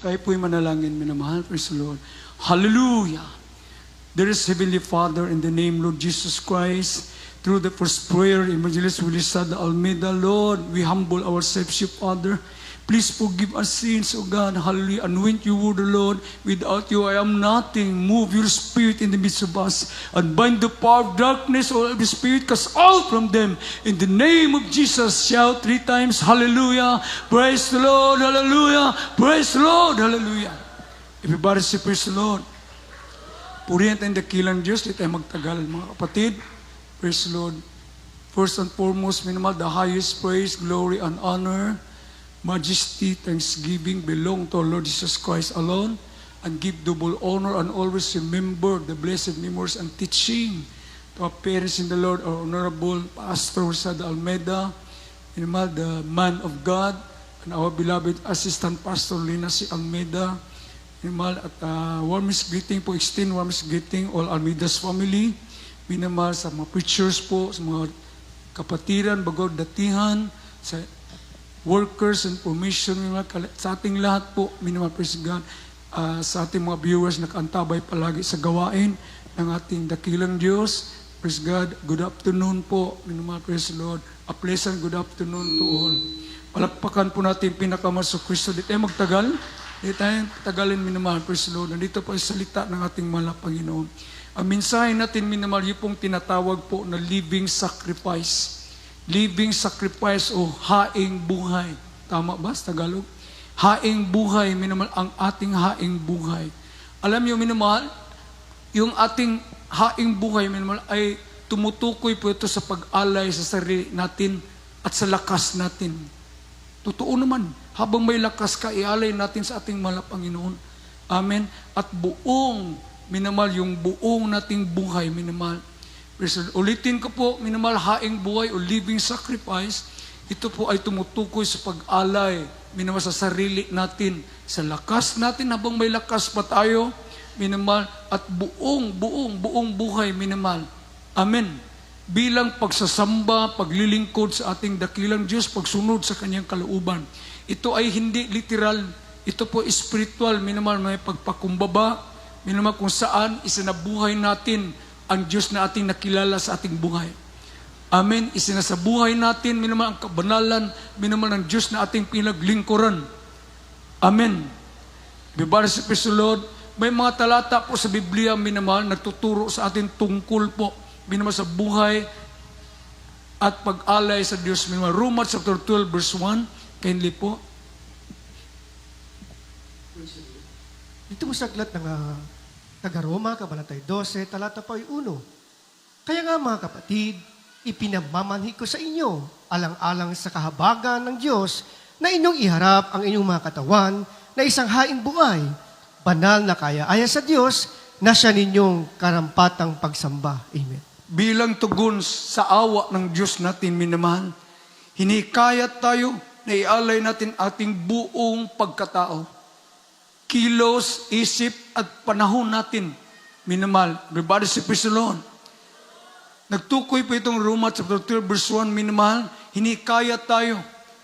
Tayo po'y manalangin, minamahal. Praise the Lord. Hallelujah! Dearest Heavenly Father, in the name, Lord Jesus Christ, through the first prayer, Evangelist Willisada Almeida, Lord, we humble ourselves, you, Father. Please forgive us sins, O God. Hallelujah. Anoint you, word, O Lord. Without you, I am nothing. Move your spirit in the midst of us and bind the power of darkness, or every spirit, cast out from them. In the name of Jesus, shout 3 times, Hallelujah. Praise the Lord. Hallelujah. Praise the Lord. Hallelujah. Everybody say, praise the Lord. Purihan tayong dakilang Diyos. Di tayo magtagal, mga kapatid. Praise the Lord. First and foremost, minimal, the highest praise, glory, and honor, majesty, thanksgiving belong to our Lord Jesus Christ alone, and give double honor and always remember the blessed memories and teaching to our parents in the Lord, our Honorable Pastor Sada Almeida, minimal, the man of God, and our beloved Assistant Pastor Lina C. Almeida, minimal, at warmest greeting po, extend warmest greeting all Almeida's family, minimal, sa mga preachers po, sa mga kapatiran, bagod datihan, sa workers and formation, sa ating lahat po, minimal, praise God, sa ating mga viewers nakaantabay palagi sa gawain ng ating dakilang Diyos. Praise God, good afternoon po, minimal, praise the Lord. A pleasant good afternoon to all. Palakpakan po natin pinakamaso Kristo. Di tayo magtagal, di tayo tagalin, minimal, praise the Lord. Nandito po ang salita ng ating mahal na Panginoon. Ang mensahe natin, minimal, yung pong tinatawag po na living sacrifice. Living sacrifice o haing buhay. Tama ba sa Tagalog? Haing buhay, minamahal, ang ating haing buhay. Alam niyo, minamahal, yung ating haing buhay, minamahal, ay tumutukoy po ito sa pag-alay sa sarili natin at sa lakas natin. Totoo naman, habang may lakas ka, ialay natin sa ating mahal na Panginoon. Amen. At buong, minamahal, yung buong nating buhay, minamahal, ulitin ko po, minimal, haing buhay o living sacrifice, ito po ay tumutukoy sa pag-alay, minimal, sa sarili natin, sa lakas natin habang may lakas pa tayo, minimal, at buong buhay, minimal. Amen. Bilang pagsasamba, paglilingkod sa ating dakilang Diyos, pagsunod sa kanyang kalooban. Ito ay hindi literal, ito po spiritual, minimal, may pagpakumbaba, minimal, kung saan isinabuhay natin ang Diyos na ating nakilala sa ating buhay. Amen. Isinasabuhay natin, minimal, ang kabanalan, minimal, ng Diyos na ating pinaglingkuran. Amen. Bibara sa Lord, may mga talata po sa Biblia, minimal, nagtuturo sa atin tungkol po, minimal, sa buhay at pag-alay sa Diyos. Minimal, Romans chapter 12, verse 1. Kindly po. Ito mo saglat ng taga-Roma, Kabanatay 12, talata pa 1. Kaya nga mga kapatid, ipinamamanhi ko sa inyo, alang-alang sa kahabagan ng Diyos, na inyong iharap ang inyong mga katawan na isang haing buhay, banal na kaya-aya sa Diyos, na siya ninyong karampatang pagsamba. Amen. Bilang tugon sa awa ng Diyos natin, minamahal, hinikayat tayo na ialay natin ating buong pagkatao. Kilos, isip, at panahon natin, minimal. Everybody say, praise the Lord. Nagtukoy po itong Romans chapter 12, verse 1, minimal. Hinikaya tayo,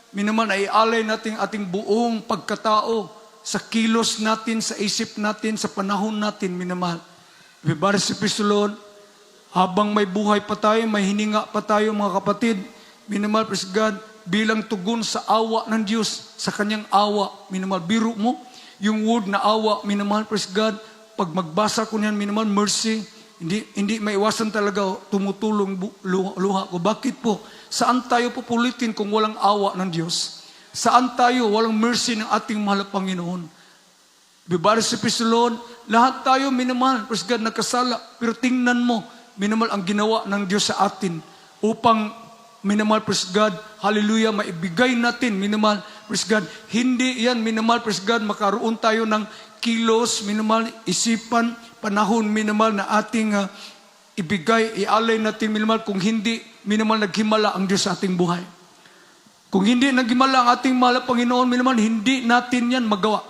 minimal, na ialay natin ating buong pagkatao sa kilos natin, sa isip natin, sa panahon natin, minimal. Everybody say, praise the Lord. Habang may buhay pa tayo, may hininga pa tayo, mga kapatid, minimal, praise God, bilang tugon sa awa ng Diyos, sa kanyang awa, minimal. Biro mo, yung word na awa, minimal, praise God, pag magbasa ko niyan, minimal, mercy, hindi maiwasan talaga, tumutulong luha ko. Bakit po? Saan tayo pupulitin kung walang awa ng Diyos? Saan tayo walang mercy ng ating mahal na Panginoon? Bibari si Lord, lahat tayo, minimal, praise God, nagkasala. Pero tingnan mo, minimal, ang ginawa ng Diyos sa atin upang, minimal, praise God, hallelujah, maibigay natin, minimal, praise God, hindi yan, minimal, praise God, makaroon tayo ng kilos, minimal, isipan, panahon, minimal, na ating ibigay, ialay natin, minimal, kung hindi, minimal, naghimala ang Diyos sa ating buhay. Kung hindi naghimala ang ating mahal na Panginoon, minimal, hindi natin yan magawa.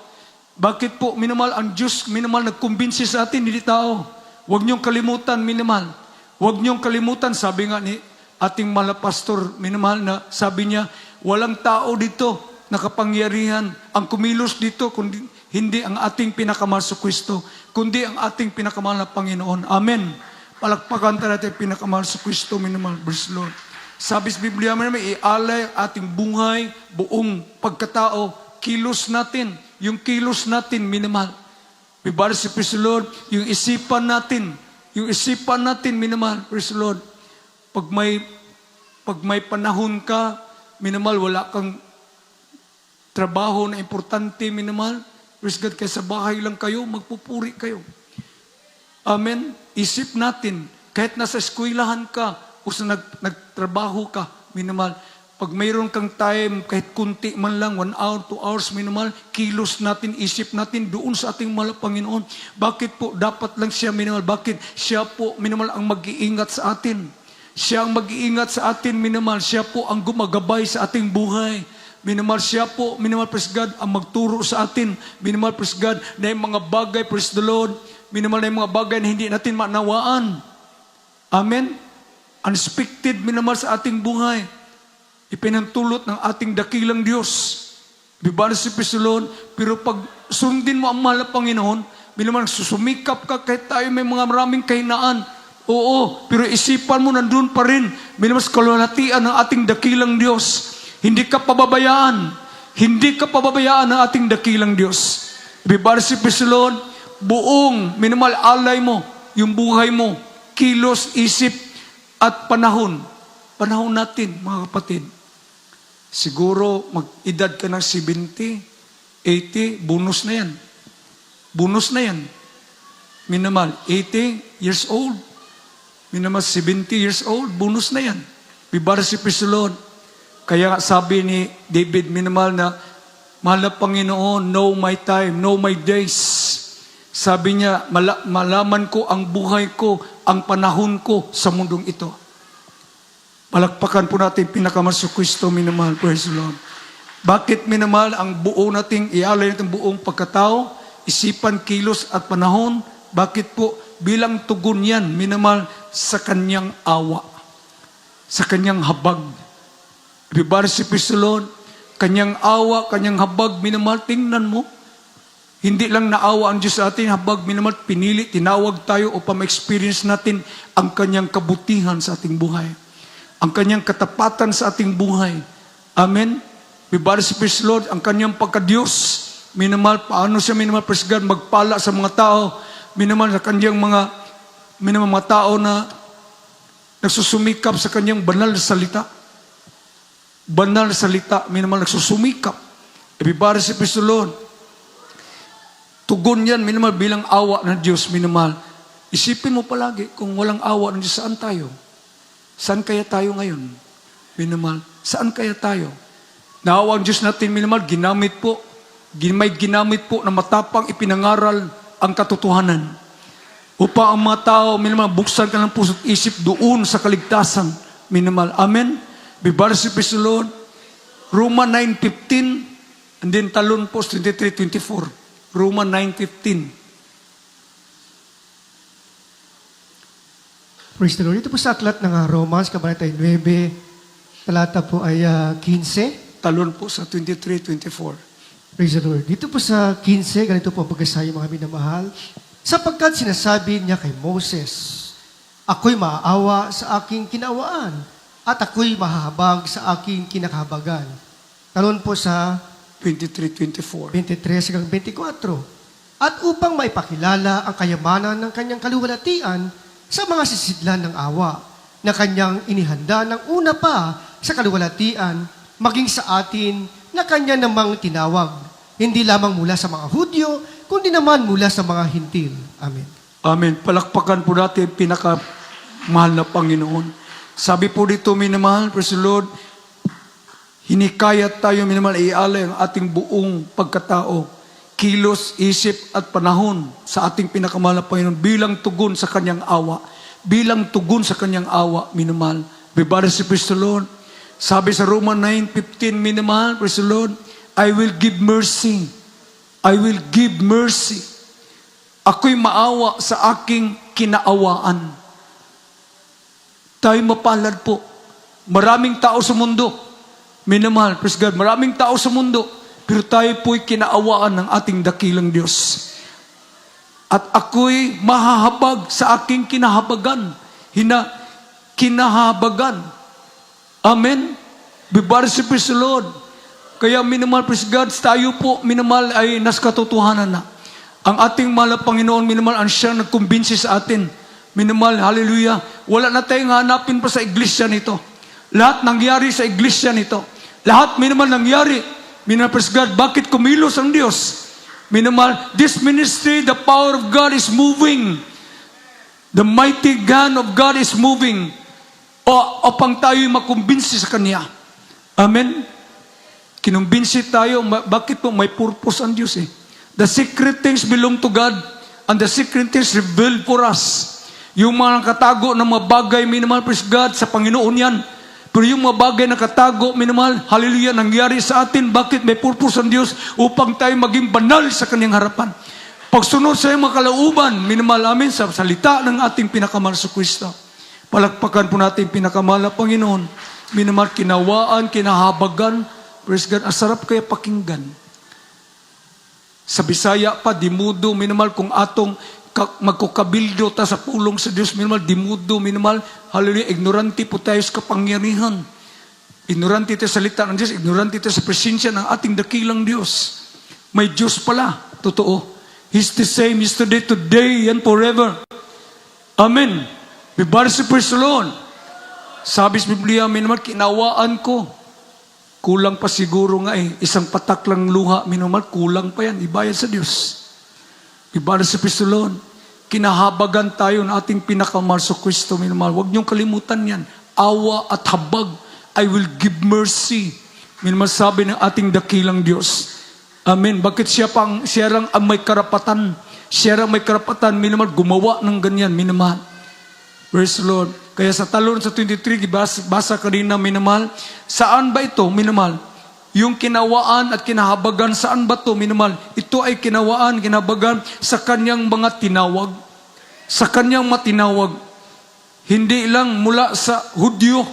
Bakit po, minimal, ang Diyos, minimal, nagkumbinsi sa atin, hindi tao. Huwag niyong kalimutan, minimal. Huwag niyong kalimutan, sabi nga ni ating mahal na pastor, minamahal na, sabi niya, walang tao dito nakapangyarihan. Ang kumilos dito, kundi Hindi ang ating pinakamahal sa Kristo, kundi ang ating pinakamahal na Panginoon. Amen. Palakpakan tayo natin pinakamahal sa Kristo, minamahal. Praise the Lord. Sabi sa Biblia namin, ialay ang ating buhay, buong pagkatao, kilos natin. Yung kilos natin, minamahal. Bibara si Praise the Lord, yung isipan natin, minamahal. Praise the Lord. Pag may panahon ka, minamahal, wala kang trabaho na importante, minamahal. Praise God, kaya sa bahay lang kayo, magpupuri kayo. Amen. Isip natin, kahit nasa eskwelahan ka, o sa nagtrabaho ka, minamahal, pag mayroon kang time, kahit kunti man lang, 1 hour, 2 hours, minamahal, kilos natin, isip natin doon sa ating mahal na Panginoon. Bakit po dapat lang siya, minamahal? Bakit? Siya po, minamahal, ang mag-iingat sa atin. Siya ang mag-iingat sa atin, minamahal. Siya po ang gumagabay sa ating buhay. Minamahal, siya po, minamahal, praise God, ang magturo sa atin. Minamahal, praise God, na yung mga bagay, praise the Lord, minamahal, na yung mga bagay na hindi natin manawaan. Amen? Unexpected, minamahal, sa ating buhay. Ipinantulot ng ating dakilang Diyos. Bibara si praise the Lord, pero pag sundin mo ang mahal na Panginoon, minamahal, susumikap ka kahit tayo may mga maraming kahinaan. Oo, pero isipan mo, nandun pa rin, minamahal, sa kalwalhatian ng ating dakilang Diyos. Hindi ka pababayaan. Hindi ka pababayaan ng ating dakilang Diyos. Bibara si praise the Lord, buong minimal alay mo, yung buhay mo, kilos, isip, at panahon. Panahon natin, mga kapatid. Siguro, mag-edad ka ng 70, 80, bonus na yan. Bonus na yan. Minimal, 80 years old. Minimal, 70 years old, bonus na yan. Bibara si praise the Lord. Kaya sabi ni David, minimal na, mahal na Panginoon, know my time, know my days. Sabi niya, malaman ko ang buhay ko, ang panahon ko sa mundong ito. Palakpakan po natin pinakamahal sa Kristo, minamahal. Praise the Lord. Bakit minamahal ang buo nating, ialay natin buong pagkatao, isipan, kilos at panahon? Bakit po? Bilang tugon yan, minamahal, sa kanyang awa, sa kanyang habag. Bibara si praise the Lord, kanyang awa, kanyang habag, minamahal, tingnan mo. Hindi lang naawa ang Diyos sa atin, habag, minamahal, pinili, tinawag tayo upang ma-experience natin ang kanyang kabutihan sa ating buhay. Ang kanyang katapatan sa ating buhay. Amen? Bibara si praise the Lord, ang kanyang pagka-Diyos. Minamahal, paano siya, minamahal, praise God, magpala sa mga tao. Minamahal, sa kanyang mga tao na nagsusumikap sa kanyang banal na salita. Banal na salita, minamahal, nagsusumikap. Ibibara si praise the Lord. Tugon yan, minamahal, bilang awa ng Diyos, minamahal. Isipin mo palagi, kung walang awa ng Diyos, saan tayo? Saan kaya tayo ngayon? Minamahal, saan kaya tayo? Naawa ang Diyos natin, minamahal, may ginamit po na matapang ipinangaral ang katotohanan. Upang ang mga tao, minamahal, buksan ka ng puso't isip doon sa kaligtasan, minamahal. Amen? Bibara si praise the Lord. Roma 9:15, and then talon po 23:24. Roma 9:15. Praise the Lord. Ito po sa aklat ng Romans, Kabanata 9, talata po ay 15. Talon po sa 23:24. Praise the Lord. Dito po sa 15, ganito po ang pagkasaya mga minamahal. Sapagkat sinasabi niya kay Moses, ako'y maaawa sa aking kinawaan at ako'y mahahabag sa aking kinakahabagan. Talon po sa 23:24. 23 hanggang 24. At upang maipakilala ang kayamanan ng kanyang kaluwalhatian sa mga sisidlan ng awa na kanyang inihanda ng una pa sa kaluwalhatian maging sa atin na kanya namang tinawag, hindi lamang mula sa mga Hudyo, kundi naman mula sa mga Hintil. Amen. Amen. Palakpakan po natin pinakamahal na Panginoon. Sabi po dito, minamahal, praise the Lord, hinikayat tayo, minamahal, ialay ang ating buong pagkatao, kilos, isip at panahon sa ating pinakamahal na Panginoon bilang tugon sa kanyang awa. Bilang tugon sa kanyang awa, minamahal. Bibara si praise the Lord. Sabi sa Roma 9:15, minamahal, praise the Lord, I will give mercy. I will give mercy. Ako'y maawa sa aking kinaawaan. Tayo mapalad po. Maraming tao sa mundo. Minamahal, praise God, maraming tao sa mundo. pero tayo po'y kinaawaan ng ating dakilang Diyos. At ako'y mahahabag sa aking kinahabagan. Kinahabagan. Amen? Bibarsi praise the Lord. Kaya minamahal, praise God, tayo po, minamahal ay nas katotohanan na. Ang ating mahal na Panginoon, minamahal, ang siyang nagkumbinsi sa atin. Minamahal, hallelujah. Wala na tayong hanapin pa sa iglesia nito. Lahat nangyari sa iglesia nito. Lahat minamahal nangyari. Minamahal, praise God, bakit kumilos ang Diyos? Minamahal, this ministry, the power of God is moving. The mighty hand of God is moving. Upang tayo'y makumbinsi sa Kanya. Amen? Kinumbinsi tayo, bakit po? May purpose ang Diyos eh. The secret things belong to God, and the secret things revealed for us. Yung mga nakatago na mga bagay, minamahal, praise God, sa Panginoon yan. Pero yung mga bagay na nakatago, minamahal, hallelujah, nangyari sa atin. Bakit? May purpose ang Diyos upang tayo maging banal sa Kanyang harapan. Pagsunod sa iyong mga kalauban, minamahal amin, sa salita ng ating pinakamahal sa Kristo. Palakpakan po natin pinakamahal na Panginoon. Minamahal, kinawaan, kinahabagan. Praise God, asarap kaya pakinggan. Sa Bisaya pa, dimudo, minamahal, kung atong magkukabildo ta sa pulong sa Diyos, minamahal, dimudo, minamahal, hallelujah, ignorante po tayo sa kapangyarihan. Ignorante tayo sa salita ng Diyos, ignorante tayo sa presensya ng ating dakilang Diyos. May Diyos pala, totoo. He's the same yesterday, today, and forever. Amen. Bibarsi praise the Lord. Sabi sa Biblia, minamahal, kinawaan ko. Kulang pa siguro nga eh. Isang patak lang luha, minamahal, kulang pa yan. Ibayad sa Diyos. Bibarsi praise the Lord. Kinahabagan tayo ng ating pinakamahal sa Kristo, minamahal. Huwag niyong kalimutan yan. Awa at habag. I will give mercy. Minamahal, sabi ng ating dakilang Diyos. Amen. Bakit siya lang ang may karapatan? Siya lang may karapatan, minamahal, gumawa ng ganyan, minamahal. Praise the Lord. Kaya sa talon sa 23, basa kanina, minamahal, saan ba ito, minamahal? Yung kinawaan at kinahabagan, saan ba ito, minamahal? Ito ay kinawaan, kinahabagan sa kanyang mga tinawag. Sa kanyang matinawag. Hindi lang mula sa Hudyo,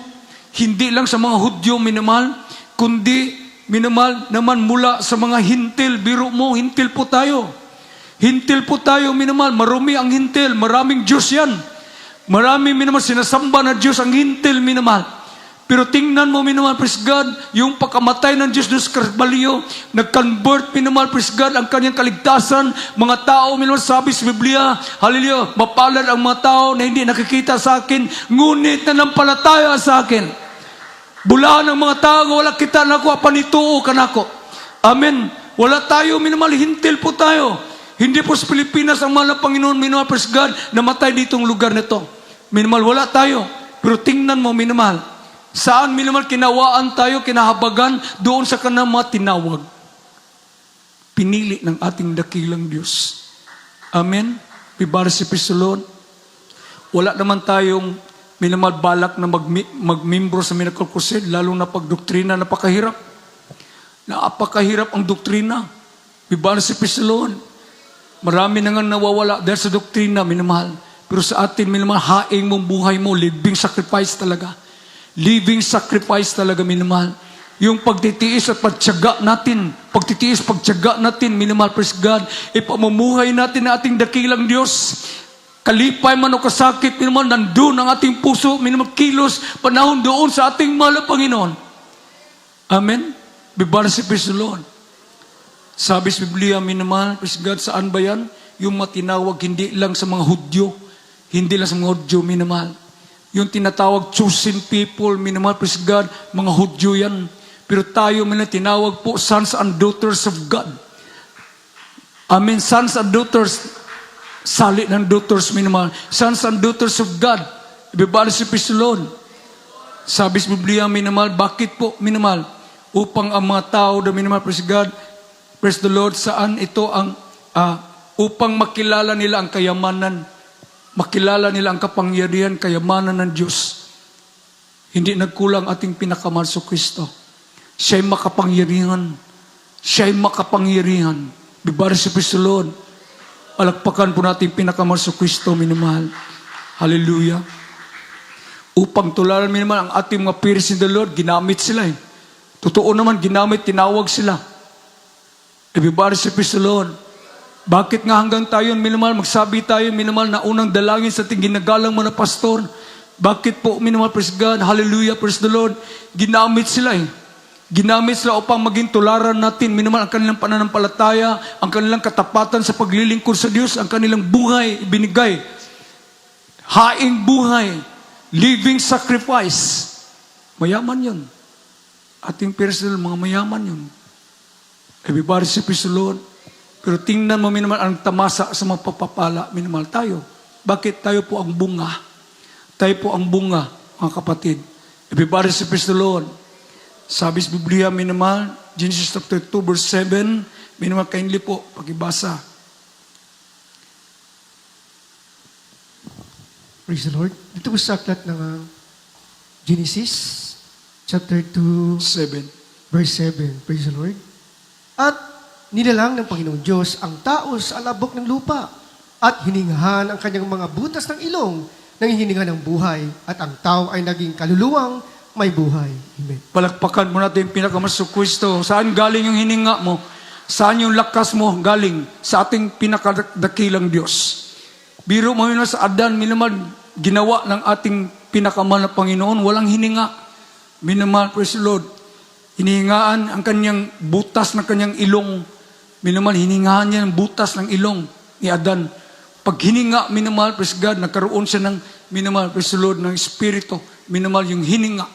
hindi lang sa mga Hudyo, minamahal, kundi, minamahal, naman mula sa mga hintil. Biro mo, hintil po tayo. Hintil po tayo, minamahal. Marumi ang hintil, maraming Diyos yan. Marami, minamahal, sinasamba na Diyos ang hintil, minamahal. Pero tingnan mo, minamahal, praise God, yung pagkamatay ng Diyos doon sa Karbalyo, nag-convert, minamahal, praise God, ang kanyang kaligtasan. Mga tao, minamahal, sabi sa Biblia, hallelujah, mapalad ang mga tao na hindi nakikita sa akin, ngunit nanampalataya sa akin. Bulaan ng mga tao, wala kita na ako, panituo ka na ako. Amen. Wala tayo, minamahal, hintil po tayo. Hindi po sa Pilipinas ang mahal na Panginoon, minamahal, praise God, namatay ditong lugar nito. Minamahal, wala tayo. Pero tingnan mo, minamahal, saan, minamahal, kinawaan tayo, kinahabagan, doon sa kanang mga tinawag. Pinili ng ating dakilang Diyos. Amen. Bibarsi praise the Lord. Wala naman tayong, minamahal, balak na magmimbro sa Miracle Crusade, lalo na pag doktrina, napakahirap. Napakahirap ang doktrina. Bibarsi praise the Lord. Marami na nga nawawala dahil sa doktrina, minamahal. Pero sa atin, minamahal, haing mong buhay mo, living sacrifice talaga. Living sacrifice talaga, minamahal. Yung pagtitiis at pagtiyaga natin, pagtiyaga natin, minamahal, praise God, ipamumuhay natin na ating dakilang Diyos. Kalipay man o kasakit, minamahal, nandun ang ating puso, minamahal, kilos, panahon doon sa ating mahal na Panginoon. Amen? Bibarsi, praise the Lord. Sabi sa Biblia, minamahal, praise God, saan ba yan? Yung matinawag, hindi lang sa mga Hudyo, hindi lang sa mga Hudyo, minamahal. Yung tinatawag chosen people, minamahal, praise God, mga Hudyo yan. Pero tayo, minamahal, tinawag po, sons and daughters of God. Amen, sons and daughters, salit ng daughters, minamahal. Sons and daughters of God. Ibibali si Lord. Sabi sa Biblia, minamahal, bakit po, minamahal? Upang ang mga tao, minamahal, praise God, praise the Lord, saan ito ang, upang makilala nila ang kayamanan, makilala nila ang kapangyarihan, kayamanan ng Diyos. Hindi nagkulang ating pinakamahal sa Kristo. Siya'y makapangyarihan. Siya'y makapangyarihan. Bibarsi praise the Lord. Palakpakan po natin pinakamahal sa Kristo, minamahal. Hallelujah. Upang tularan, minamahal, ang ating mga peers in the Lord, ginamit sila eh. Totoo naman, ginamit, tinawag sila. Everybody say, praise the Lord. Bakit nga hanggang tayo, minimal, magsabi tayo, minimal, na unang dalangin sa ating ginagalang mga pastor? Bakit po, minimal, praise God, hallelujah, praise the Lord? Ginamit sila Ginamit sila upang maging tularan natin, minimal, ang kanilang pananampalataya, ang kanilang katapatan sa paglilingkod sa Diyos, ang kanilang buhay, ibinigay. Haing buhay, living sacrifice. Mayaman yun. Ating personal, mga mayaman yun. Everybody say, praise the Lord. Pero tingnan mo, minimal, ang tamasa sa mga papapala, minimal, tayo. Bakit tayo po ang bunga? Tayo po ang bunga, mga kapatid. Everybody say, praise the Lord. Sabi sa Biblia, minimal, Genesis chapter 2, verse 7, minimal, kindly po, pakibasa. Praise the Lord. Dito po sa aklat ng Genesis, chapter 2, 7. verse 7. Praise the Lord. At nilalang ng Panginoong Diyos ang tao sa alabok ng lupa at hiningahan ang kanyang mga butas ng ilong nang hininga ng buhay at ang tao ay naging kaluluwang may buhay. Amen. Palakpakan mo natin yung pinakamasok Kristo. Saan galing yung hininga mo? Saan yung lakas mo galing? Sa ating pinakadakilang Diyos. Biro mo yun sa Adan, minimal, ginawa ng ating pinakamahal na Panginoon, walang hininga. Minimal, praise the Lord. Hinihingaan ang kanyang butas ng kanyang ilong. Minimal, hiningahan niya ng butas ng ilong ni Adan. Pag hininga, minimal, praise God, nagkaroon siya ng minimal, praise the Lord, ng Espiritu. Minimal, yung hininga.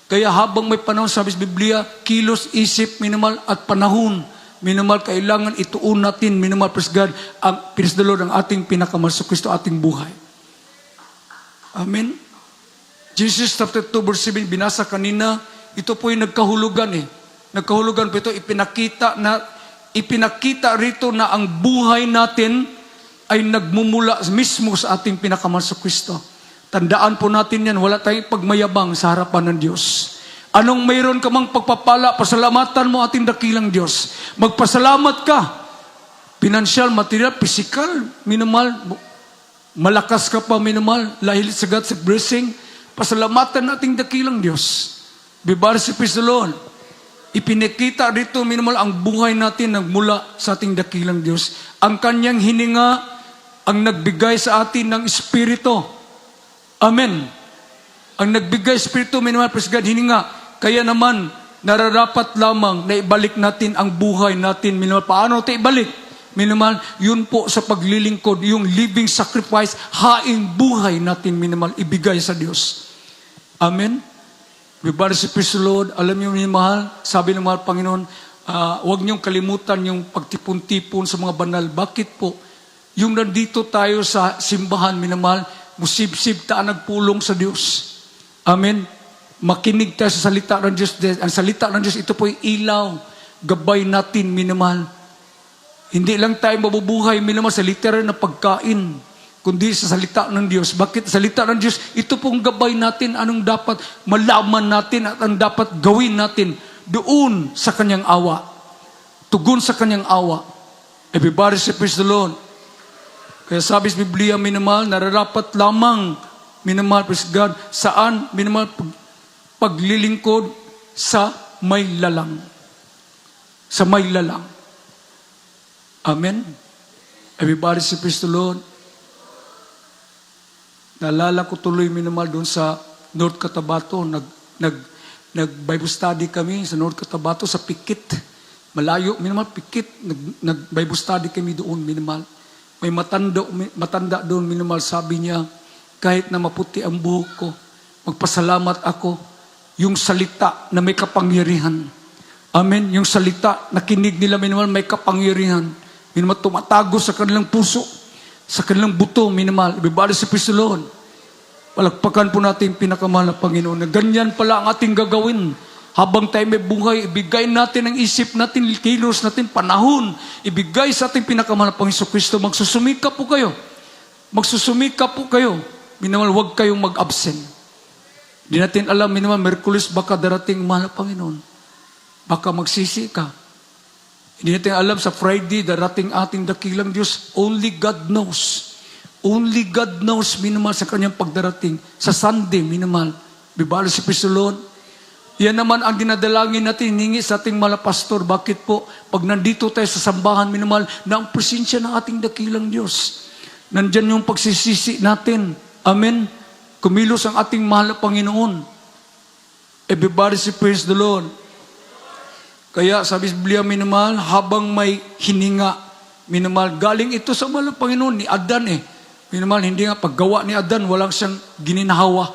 Kaya habang may panahon, sabi sa Biblia, kilos, isip, minimal, at panahon, minimal, kailangan ituon natin, minimal, praise God, praise the Lord, ang ating pinakamahal sa Kristo, ating buhay. Amen. Genesis chapter 2, verse 7, binasa kanina, ito po yung nagkahulugan Nagkahulugan po ito, ipinakita rito na ang buhay natin ay nagmumula mismo sa ating pinakamahal sa Kristo. Tandaan po natin yan, wala tayong pagmayabang sa harapan ng Diyos. Anong mayroon ka mang pagpapala, pasalamatan mo ating dakilang Diyos. Magpasalamat ka. Financial, material, physical, minimal, malakas ka pa, minimal, lahil sa God's blessing. Pasalamatan nating dakilang Diyos. Bibara si praise the Lord. Ipinakita rito, minimal, ang buhay natin nagmula sa ating dakilang Diyos. Ang kanyang hininga, ang nagbigay sa atin ng Espiritu. Amen. Ang nagbigay Espiritu, minimal, praise God, hininga. Kaya naman, nararapat lamang na ibalik natin ang buhay natin. Minimal, paano ito ibalik? Minimal, yun po sa paglilingkod, yung living sacrifice, haing buhay natin, minimal, ibigay sa Diyos. Amen. Everybody say, praise the Lord. Alam niyo, minimahal, sabi ng mahal Panginoon, huwag niyong kalimutan yung pagtipon-tipon sa mga banal. Bakit po? Yung nandito tayo sa simbahan, minamahal, musib-sib taan nagpulong sa Diyos. Amen. Makinig tayo sa salita ng Diyos. Ang salita ng Diyos, ito po yung ilaw. Gabay natin, minamahal. Hindi lang tayo mabubuhay, minamahal, sa literal na pagkain, kundi sa salita ng Diyos. Bakit? Salita ng Diyos, ito pong gabay natin, anong dapat malaman natin at ang dapat gawin natin doon sa kanyang awa. Tugon sa kanyang awa. Everybody say, praise the Lord. Kaya sabi sa Biblia, minimal, nararapat lamang, minimal, praise God, saan, minimal, paglilingkod sa may lalang. Sa may lalang. Amen. Everybody say, praise the Lord. Naalala ko tuloy, minimal, doon sa North Cotabato, nag-Bible study kami sa North Cotabato, sa Pikit. Malayo, minimal, Pikit. Nag-Bible study kami doon, minimal. May matanda doon, minimal, sabi niya, kahit na maputi ang buhok ko, magpasalamat ako, yung salita na may kapangyarihan. Amen. Yung salita na kinig nila, minimal, may kapangyarihan. Minimal, tumatago sa kanilang puso, sa kanilang buto, minimal. Ibabalik sa praise the Lord. Palagpakan po natin pinakamahal na Panginoon na ganyan pala ang ating gagawin. Habang tayo may buhay, ibigay natin ang isip natin, kilos natin, panahon. Ibigay sa ating pinakamahal na Panginoon Kristo. Magsusumika po kayo. Magsusumika po kayo. Minimal, huwag kayong mag-absent. Hindi natin alam, minimal, Merkulis, baka darating mahal na Panginoon. Baka magsisi ka. Hindi natin alam, sa Friday, darating ating dakilang Diyos. Only God knows. Only God knows, minimal, sa kanyang pagdarating. Sa Sunday, minimal. Bibalo si Kristo Lord. Yan naman ang dinadalangin natin, hiningi sa ating mga pastor. Bakit po? Pag nandito tayo sa sambahan, minamahal, na ang presensya ng ating dakilang Diyos. Nandyan yung pagsisisi natin. Amen? Kumilos ang ating mahal na Panginoon. Everybody say, praise the Lord. Kaya sabi sa Biblia, minamahal, habang may hininga, minamahal, galing ito sa mahal na Panginoon, ni Adan Minamahal, hindi nga, paggawa ni Adan, walang siyang gininhawa.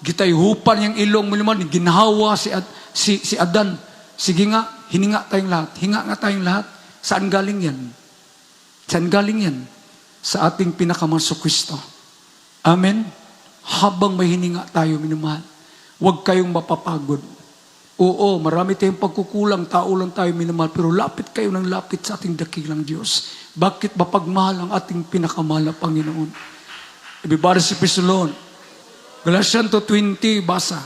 Gitayhupan yung ilong mo naman, ginahawa si Adan. Sige nga, hininga tayong lahat. Hinga nga tayong lahat. Saan galing yan? Saan galing yan? Sa ating pinakamanso Kristo. Amen? Habang may hininga tayo, minamahal, huwag kayong mapapagod. Oo, marami tayong pagkukulang, tao lang tayo, minamahal, pero lapit kayo ng lapit sa ating dakilang Diyos. Bakit mapagmahal ang ating pinakamahal na Panginoon? Everybody say, praise the Lord. Galatians 2:20, basa.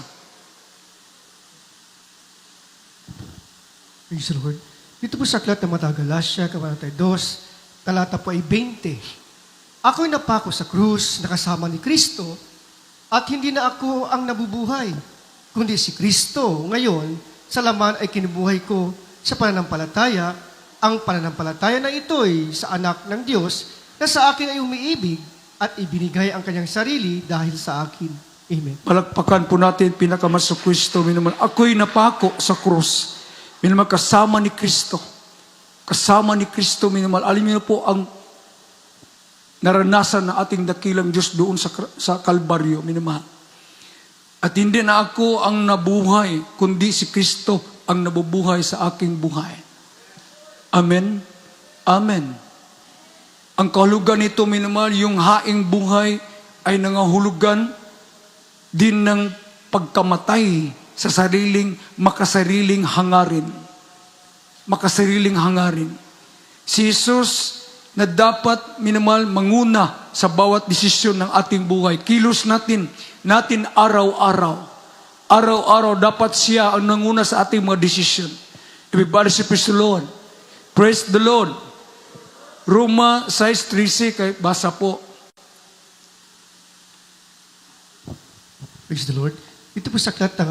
Praise the Lord. Dito po sa aklat ng mga Galatia, kabanata 2, talata po ay 20. Ako'y napako sa krus, nakasama ni Kristo, at hindi na ako ang nabubuhay, kundi si Kristo. Ngayon, sa laman ay kinubuhay ko sa pananampalataya. Ang pananampalataya na ito'y sa anak ng Diyos na sa akin ay umiibig at ibinigay ang kanyang sarili dahil sa akin. Amen. Palakpakan po natin pinakamas sa Kristo. Ako'y napako sa krus. Minamahal, kasama ni Kristo. Kasama ni Kristo, minamahal. Alam niyo po ang naranasan ng ating dakilang Diyos doon sa Kalbaryo, minamahal. At hindi na ako ang nabuhay, kundi si Kristo ang nabubuhay sa aking buhay. Amen? Amen. Ang kahulugan nito, minamahal, yung haing buhay ay nangahulugan din ng pagkamatay sa makasariling hangarin. Makasariling hangarin. Si Jesus na dapat, minamahal, manguna sa bawat desisyon ng ating buhay. Kilos natin araw-araw. Araw-araw, dapat siya ang nanguna sa ating mga desisyon. Everybody say, praise the Lord. Praise the Lord. Roma 6:13, kay basa po. Praise the Lord. Ito po sa aklat ng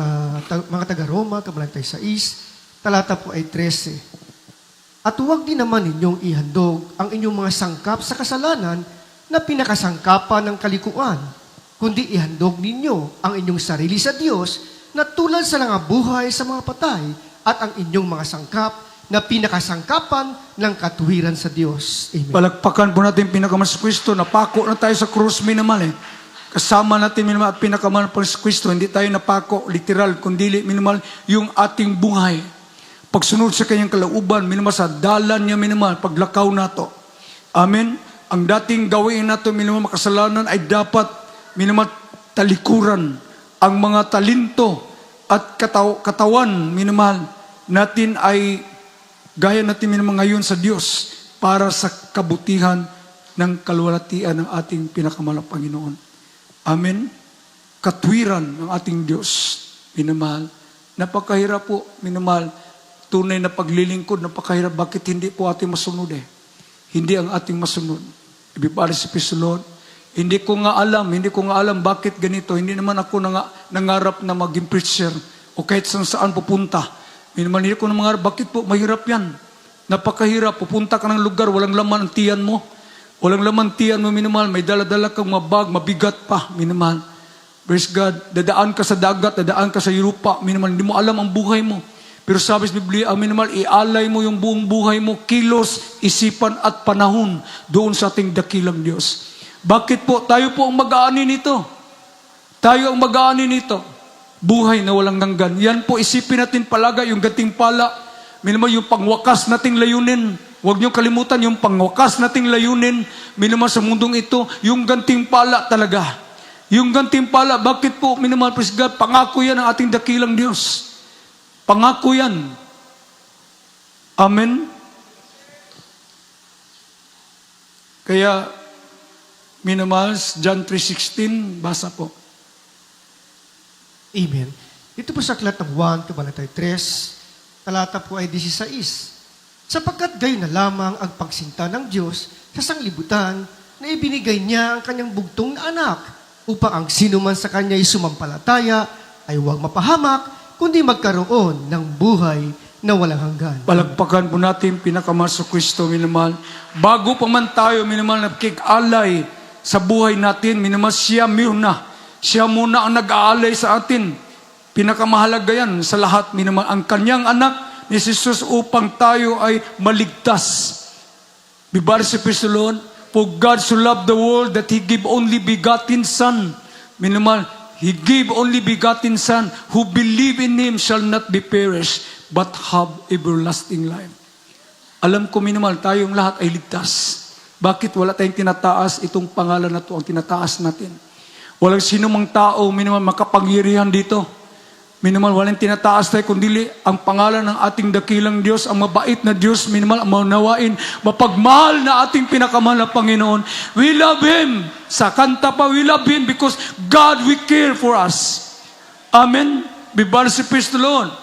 mga taga-Roma, kabanata 6, talata po ay 13. At huwag din naman ninyong ihandog ang inyong mga sangkap sa kasalanan na pinakasangkapan ng kalikuan, kundi ihandog ninyo ang inyong sarili sa Diyos na tulad sa nangabuhay sa mga patay at ang inyong mga sangkap na pinakasangkapan ng katuwiran sa Diyos. Amen. Palakpakan po natin pinakamas Kristo. Napako na tayo sa krus, minamahal. Kasama natin, minamahal, at pinakamahal po sa Kristo. Hindi tayo napako, literal, kundi, minamahal, yung ating buhay. Pagsunod sa kanyang kalauban, minamahal, sa dalan niya, minamahal, paglakaw nato. Amen? Ang dating gawin nato, minamahal, makasalanan, ay dapat, minamahal, talikuran. Ang mga talento at katawan, minamahal, natin ay gaya natin, minamahal, ngayon sa Diyos para sa kabutihan ng kalwalatian ng ating pinakamahal na Panginoon. Amen? Katwiran ng ating Diyos, minamahal. Napakahirap po, minamahal. Tunay na paglilingkod, napakahirap. Bakit hindi po ating masunod Hindi ang ating masunod. Everybody say, praise the Lord. Hindi ko nga alam bakit ganito. Hindi naman ako nangarap na maging preacher o kahit saan pupunta. Minamahal, hindi ko nangarap. Bakit po? Mahirap yan. Napakahirap. Pupunta ka ng lugar, walang laman ang tiyan mo. Walang laman tiyan mo, minamahal. May dala-dala kang mabag, mabigat pa, minamahal. Praise God. Dadaan ka sa dagat, dadaan ka sa Europa, minamahal. Hindi mo alam ang buhay mo. Pero sabi sa Biblia, minamahal, ialay mo yung buong buhay mo, kilos, isipan at panahon doon sa ating dakilang Diyos. Bakit po? Tayo po ang mag-aani nito. Tayo ang mag-aani nito. Buhay na walang hanggan. Yan po, isipin natin palaga yung gantimpala. Minamahal, yung pangwakas nating layunin. Huwag niyong kalimutan yung pangwakas nating layunin, minamahal, sa mundong ito, yung gantimpala talaga. Yung gantimpala, bakit po, minamahal, praise God, pangako yan ang ating dakilang Diyos. Pangako yan. Amen? Kaya, minamahal, John 3:16, basa po. Amen. Ito po sa aklat ng 1, kabanata 3, talata po ay 16. Sapagkat gayon na lamang ang pagsinta ng Diyos sa sanglibutan na ibinigay niya ang kanyang bugtong na anak upang ang sino man sa kanya'y sumampalataya ay huwag mapahamak kundi magkaroon ng buhay na walang hanggan. Palagpakan po natin pinakamahal sa Kristo, minamahal. Bago pa man tayo, minamahal, nagkik-alay sa buhay natin, minamahal, siya muna. Siya muna ang nag-aalay sa atin. Pinakamahalaga yan sa lahat, minamahal. Ang kanyang anak ni Jesus upang tayo ay maligtas. Bibar si Kristo, Lord, for God so loved the world that He gave only begotten Son. Minamahal, He gave only begotten Son, who believe in Him shall not be perished, but have everlasting life. Alam ko, minamahal, tayong lahat ay ligtas. Bakit wala tayong tinataas? Itong pangalan na ito ang tinataas natin. Walang sino mang tao, minamahal, makapangyarihan dito. Minamahal, walang tinataas tayo, kundi ang pangalan ng ating dakilang Diyos, ang mabait na Diyos, minamahal, ang maunawain, mapagmahal na ating pinakamahal na Panginoon. We love Him. Sa kanta pa, we love Him because God will care for us. Amen? Bibar si Kristo, Lord.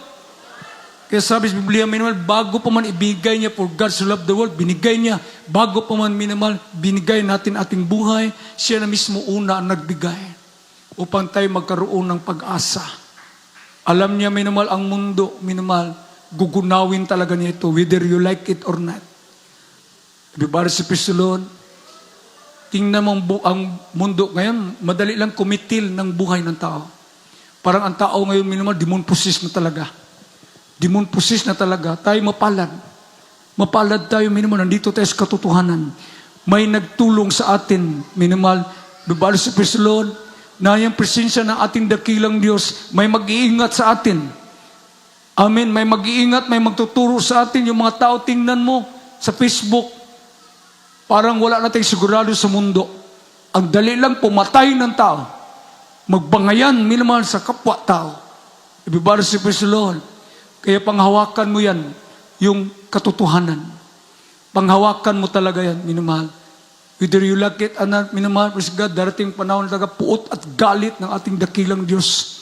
Kaya sabi sa Biblia, minamahal, bago pa man ibigay niya for God so loved the world, binigay niya. Bago pa man, minamahal, binigay natin ating buhay, siya na mismo una ang nagbigay upang tayo magkaroon ng pag-asa. Alam niya, minamahal, ang mundo, minamahal, gugunawin talaga niya ito, whether you like it or not. Bibar si Kristo, Lord. Tingnan mo ang mundo ngayon, madali lang kumitil ng buhay ng tao. Parang ang tao ngayon, minamahal, demon-possessed na talaga. Demon-possessed na talaga. Tayo mapalad. Mapalad tayo, minamahal, nandito tayo sa katotohanan. May nagtulong sa atin, minamahal, bibar si Kristo, Lord, na yung presensya ng ating dakilang Diyos, may mag-iingat sa atin. Amen. May mag-iingat, may magtuturo sa atin. Yung mga tao, tingnan mo sa Facebook, parang wala nating sigurado sa mundo. Ang dali lang pumatay ng tao. Magbangayan, minamahal, sa kapwa-tao. Ibibar si Kristo, Lord. Kaya panghawakan mo yan, yung katotohanan. Panghawakan mo talaga yan, minamahal. Whether you like it or not, minamahal, praise God, darating panahon talaga, puot at galit ng ating dakilang Diyos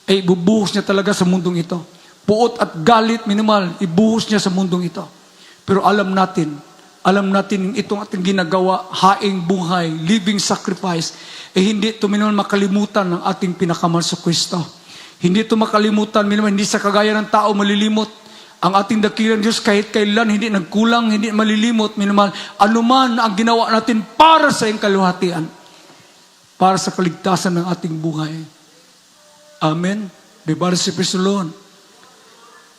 ay ibubuhos niya talaga sa mundong ito. Puot at galit, minamahal, ibuhos niya sa mundong ito. Pero alam natin itong ating ginagawa, haing buhay, living sacrifice, hindi ito, minamahal, makalimutan ng ating pinakamahal sa Kristo. Hindi ito makalimutan, minamahal, hindi sa kagaya ng tao malilimot. Ang ating dakilang Diyos kahit kailan hindi nagkulang, hindi malilimot, minamahal, anuman ang ginawa natin para sa iyong kaluhatian, para sa kaligtasan ng ating buhay. Amen. Bibar si Kristo, Lord.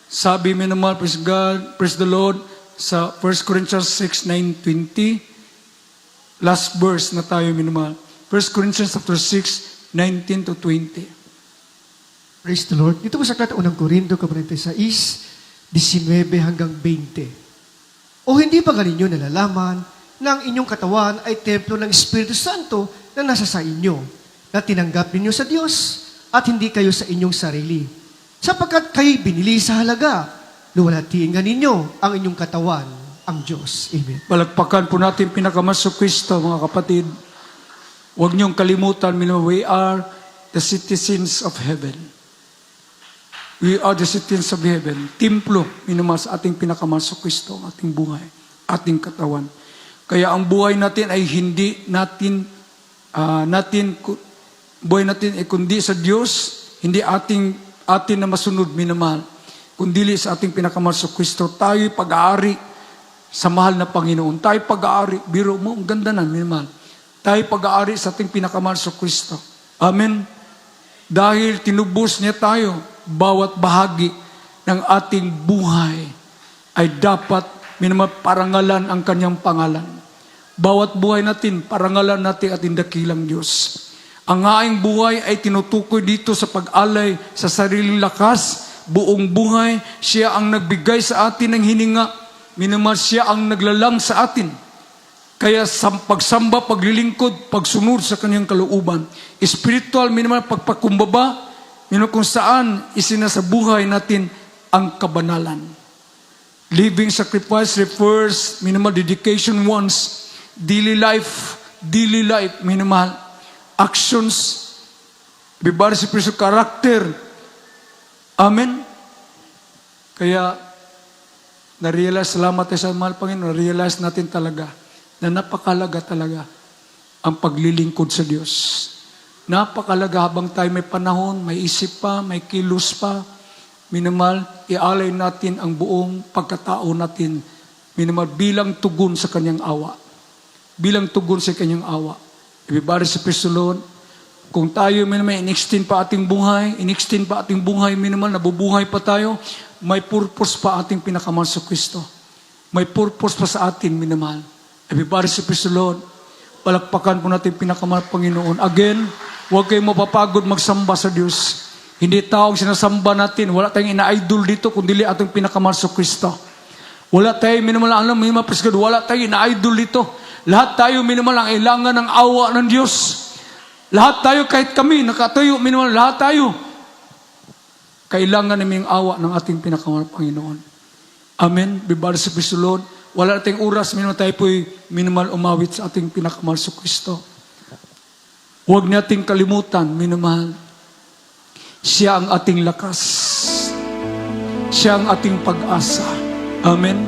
Sabi, minamahal, praise God, praise the Lord, sa 1 Corinthians 6:9-20, last verse na tayo, minamahal. 1 Corinthians chapter 6, 19-20. Praise the Lord. Dito po sa aklat, unang Korinto, Kabanata 6, 19 hanggang 20. O hindi ba ganinyo nalalaman na ang inyong katawan ay templo ng Espiritu Santo na nasa sa inyo, na tinanggap ninyo sa Diyos at hindi kayo sa inyong sarili. Sapagkat kayo'y binili sa halaga, luwalhatiin nga ninyo ang inyong katawan, ang Diyos. Amen. Palagpakan po natin pinakamahal sa Kristo, mga kapatid. Huwag niyong kalimutan, we are the citizens of heaven. We are the citizens of heaven. Templo, minamahal, sa ating pinakamahal sa Kristo, ating buhay, ating katawan. Kaya ang buhay natin ay hindi buhay natin ay kundi sa Diyos, hindi atin na masunod, minamahal, kundi sa ating pinakamahal sa Kristo. Tayo'y pag-aari sa mahal na Panginoon. Tayo'y pag-aari. Biro mo, ang ganda na, minamahal. Tayo'y pag-aari sa ating pinakamahal sa Kristo. Amen. Dahil tinubos niya tayo, bawat bahagi ng ating buhay ay dapat parangalan ang kanyang pangalan. Bawat buhay natin, parangalan natin ating dakilang Diyos. Ang aing buhay ay tinutukoy dito sa pag-alay sa sariling lakas, buong buhay. Siya ang nagbigay sa atin ng hininga. Minamahal, siya ang naglalang sa atin. Kaya sa pagsamba, paglilingkod, pagsunod sa kanyang kalooban. Spiritual, minamahal, pagpakumbaba, kung saan isinasabuhay natin ang kabanalan. Living sacrifice refers, minamahal, dedication once, daily life, minamahal, actions, bibar si Kristo, karakter. Amen. Kaya, na-realize, salamat tayo sa mahal Panginoon, na-realize natin talaga na napakalaga talaga ang paglilingkod sa Diyos. Napakalaga habang tayo may panahon, may isip pa, may kilos pa, Minamahal, ialay natin ang buong pagkatao natin, minamahal, bilang tugon sa kanyang awa. Bilang tugon sa kanyang awa. Everybody sa Praise the Lord. Kung tayo, minamahal, in-extend pa ating buhay, minamahal, nabubuhay pa tayo, may purpose pa ating pinakamahal sa Kristo. May purpose pa sa atin, minamahal. Everybody sa Praise the Lord. Palakpakan po natin pinakamahal Panginoon. Again, huwag kayong mapapagod magsamba sa Diyos. Hindi taong sinasamba natin. Wala tayong ina-idol dito, kundi ating pinakamahal sa Kristo. Wala tayong minamahal, wala tayong ina-idol dito. Lahat tayo minamahal ang ilangan ng awa ng Diyos. Lahat tayo, kahit kami, nakatayo, minamahal, lahat tayo. Kailangan namin ang awa ng ating pinakamahal Panginoon. Amen. Bibara sa Kristo Lord. Wala tayong oras, minamahal, tayo po'y minamahal umawit sa ating pinakamahal sa Kristo. Huwag nating kalimutan, minamahal, siya ang ating lakas. Siya ang ating pag-asa. Amen.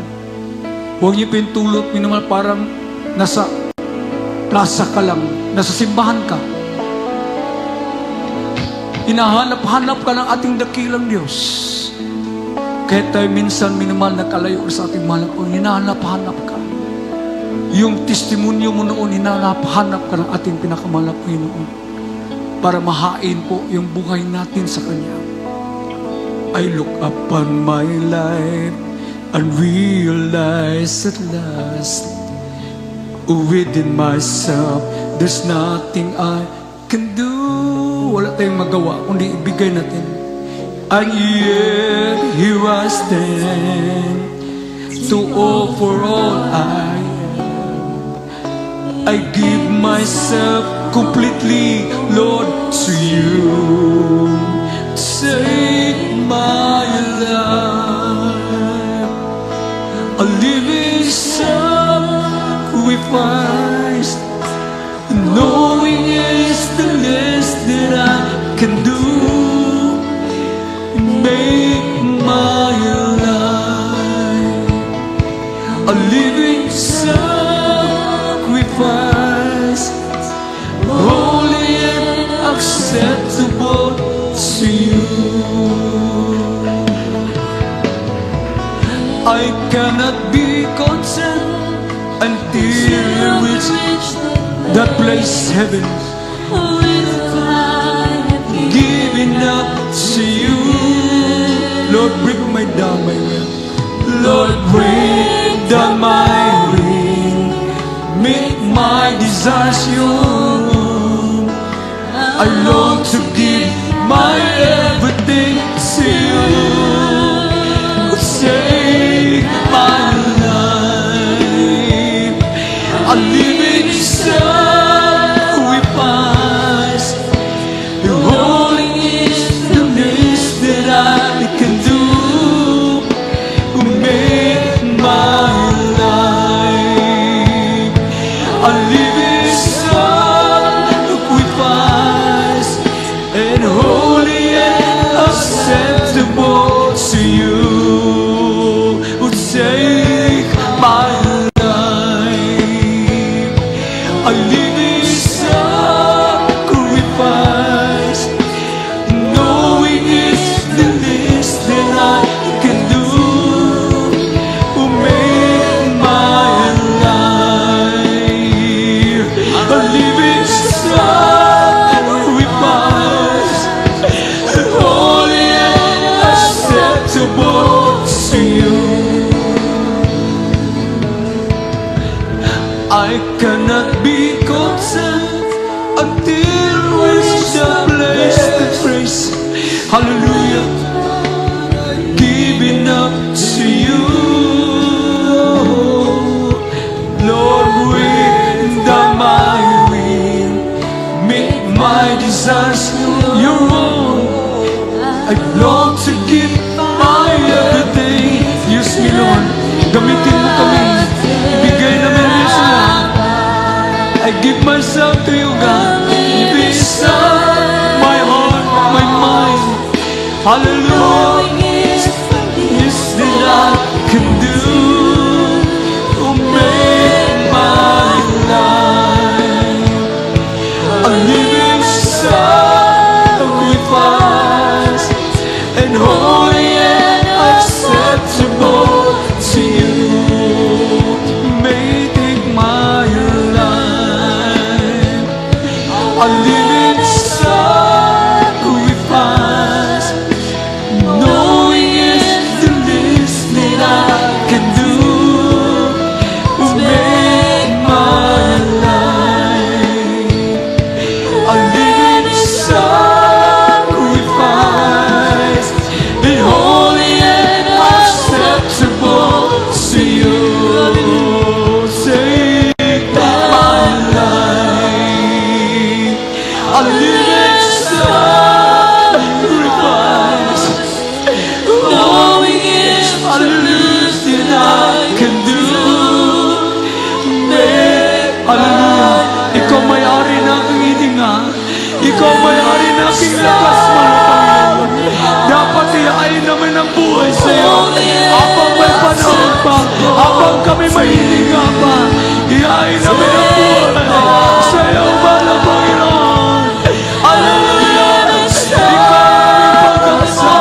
Huwag niyo pintulot, minamahal, parang nasa plaza ka lang, nasa simbahan ka. Hinahanap-hanap ka ng ating dakilang Diyos. Kahit tayo minsan, minamahal, nakalayo sa ating mahal na Panginoon, hinahanap-hanap ka. Yung testimonyo mo noon, hinahanap-hanap ka ng ating pinakamahal na Panginoon para mahain po yung buhay natin sa Kanya. I look upon my life and realize at last within myself there's nothing I can do. Wala tayong magawa kundi ibigay natin. And yet here I stand to offer all I am. I give myself completely, Lord, to you. Take my life, a living sacrifice, knowing it's the least that I can do. Make my life a living sacrifice, holy and acceptable to you. I cannot be content until I reach that place, heaven, giving up to you. Lord, break my down my will. Lord, break down my will. Make my desires your own. I long to give my everything to you. Take my life, a living sacrifice. Holy is the least that I can do. Make my life a living sacrifice, and holy and acceptable to you. Take my life, a living sacrifice, knowing it's the least that I can do. Make my life a living sacrifice, holy and acceptable to you. I cannot be content until reach the place to praise. Hallelujah. Giving up to you. Lord, bring down my will. Make my desires your own. I long to give my everything. Use me, Lord. Gamitin mo kami. Ibigay namin Diyos lahat. I give myself to you, God. Beside my heart, my mind. Hallelujah. Yes, that I can do to make my life a living sacrifice, and holy a living sacrifice. Knowing it's the least that I can do to make my life a living sacrifice, and holy and acceptable to you. Take my life a living sacrifice, knowing it's the least that I can do. Hallelujah. Ikaw may-ari ng aking hininga. Ikaw may-ari ng aking lakas, Panginoon. Dapat iayin namin ang buhay sa iyo. Habang may panahon pa, habang kami may hininga pa, iayin namin ang buhay sa iyo, mahal Panginoon. Hallelujah. Ikaw ang aming pag-asa.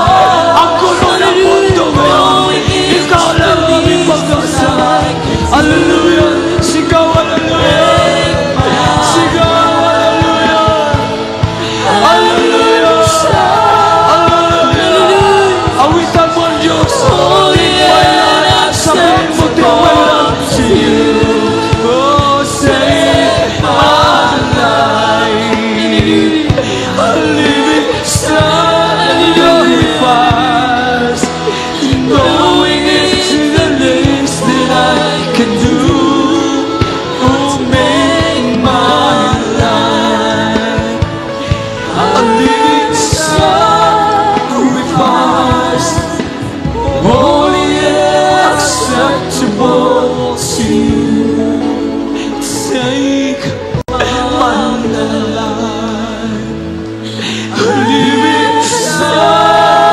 Ang gulo ng mundo ngayon, ikaw lang ang aming pag-asa. Hallelujah. Sigaw, hallelujah. Sigaw, hallelujah. Hallelujah. Hallelujah. Awitan mo ang Diyos. Tikbayan, sabihin mo, tikbayan to you. Oh, save my life. A living sacrifice. Knowing it's the least that I can do to make my life a living sacrifice, holy and acceptable to you. Take my life a living sacrifice,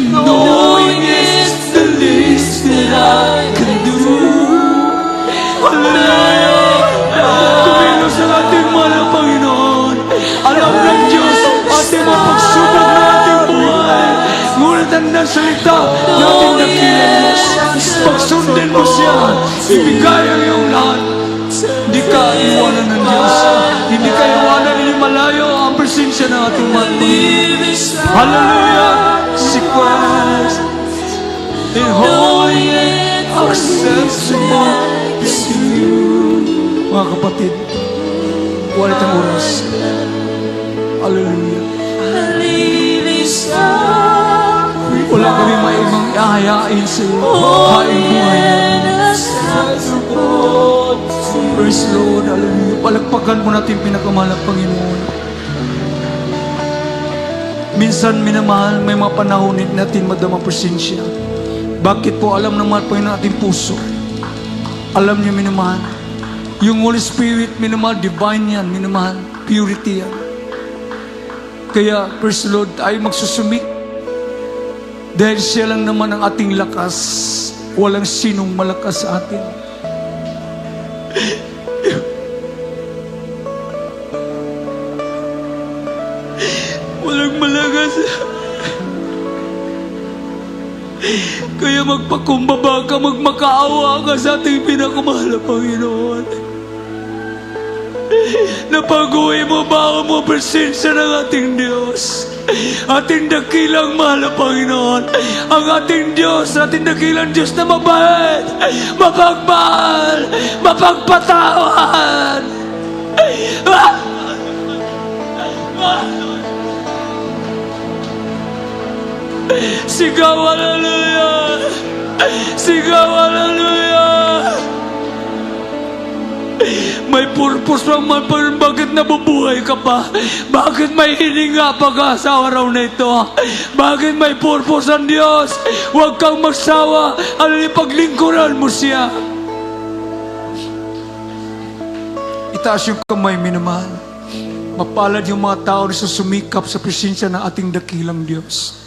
knowing it's the least that I can do. Hallelujah! Kumilos ang ating mahal na Panginoon. Alam ng Diyos ating mga pagsubok na ating buhay. Ngunit ang nasalita na ating nakilan. Pagsundin mo siya. Ibigay ang iyong lahat. Hindi ka iwanan ng Diyos. Hindi ka iwanan, hindi malayo ang presensya ng ating mahal na Panginoon. Hallelujah! Si Christ in holy and acceptable to you. Mga kapatid, walit ang oras. Hallelujah. Wala kami maibang iahayain sa iyo. Haing buhay niya. Praise the Lord. Hallelujah. Palagpagan mo natin pinakamahal na Panginoon. Minsan, minamahal, may mga panahon natin madama presensya. Bakit po? Alam ng mahal Panginoon ating puso. Alam niya, minamahal. Yung Holy Spirit, minamahal, divine yan, minamahal, purity yan. Kaya, praise the Lord, ay magsusumik. Dahil siya lang naman ang ating lakas. Walang sinong malakas sa atin. Walang malakas. Kaya magpakumbaba ka, magmakaawa ka sa ating pinakamahal na Panginoon. Napaguhin mo ba mo presensya ng ating Diyos? Ating dakilang mahal na Panginoon. Ang ating Diyos, ating dakilang Diyos na mabait, mapagmahal, mapagpatawan. Sigaw, hallelujah! Sigaw, hallelujah! May purpose lang man pa rin. Bakit nabubuhay ka pa? Bakit may hininga pa ka sa araw na ito? Bakit may purpose ang Diyos? Huwag kang magsawa. Paglingkuran mo siya. Itaas yung kamay, minamahal. Mapalad yung mga tao na susumikap sa presensya ng ating dakilang Diyos.